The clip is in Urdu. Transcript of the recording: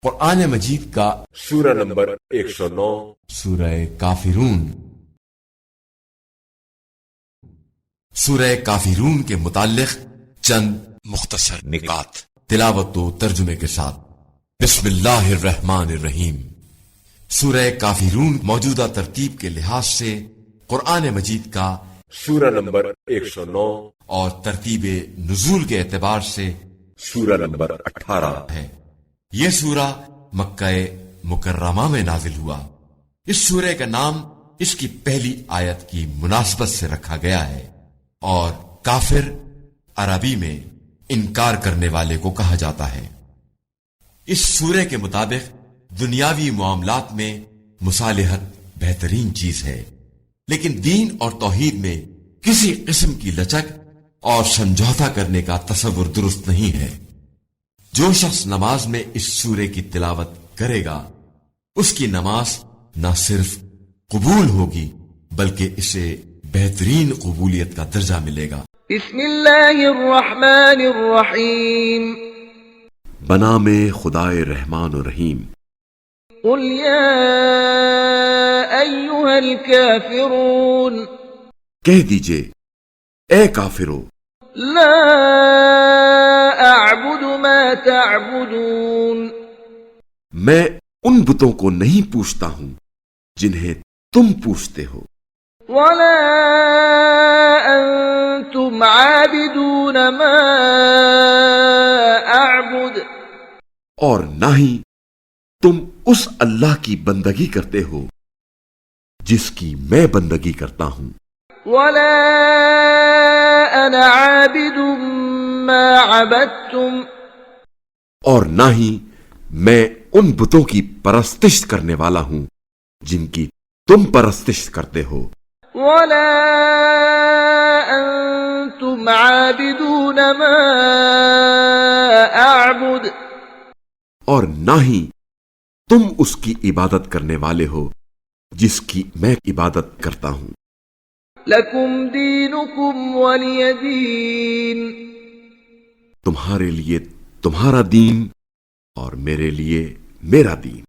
قرآن مجید کا سورہ نمبر 109 سورہ کافرون۔ سورہ کافرون کے متعلق چند مختصر نکات تلاوت و ترجمے کے ساتھ۔ بسم اللہ الرحمن الرحیم۔ سورہ کافرون موجودہ ترتیب کے لحاظ سے قرآن مجید کا سورہ نمبر 109 اور ترتیب نزول کے اعتبار سے سورہ نمبر 18 ہے۔ یہ سورہ مکہ مکرمہ میں نازل ہوا۔ اس سورہ کا نام اس کی پہلی آیت کی مناسبت سے رکھا گیا ہے، اور کافر عربی میں انکار کرنے والے کو کہا جاتا ہے۔ اس سورہ کے مطابق دنیاوی معاملات میں مصالحت بہترین چیز ہے، لیکن دین اور توحید میں کسی قسم کی لچک اور سمجھوتا کرنے کا تصور درست نہیں ہے۔ جو شخص نماز میں اس سورے کی تلاوت کرے گا، اس کی نماز نہ صرف قبول ہوگی بلکہ اسے بہترین قبولیت کا درجہ ملے گا۔ بسم اللہ الرحمن الرحیم۔ بنام خدائے رحمان و رحیم۔ قل یا ایہا الکافرون، کہہ دیجئے اے کافرو، لا اعبد ما تعبدون، میں ان بتوں کو نہیں پوچھتا ہوں جنہیں تم پوچھتے ہو، ولا انتم عابدون ما اعبد، اور نہ ہی تم اس اللہ کی بندگی کرتے ہو جس کی میں بندگی کرتا ہوں، ولا انا عابد ما عبدتم، اور نہ ہی میں ان بتوں کی پرستش کرنے والا ہوں جن کی تم پرستش کرتے ہو، ولا انتم عابدون ما اعبد، اور نہ ہی تم اس کی عبادت کرنے والے ہو جس کی میں عبادت کرتا ہوں۔ لکم دینکم ولی دین، تمہارے لیے تمہارا دین اور میرے لیے میرا دین۔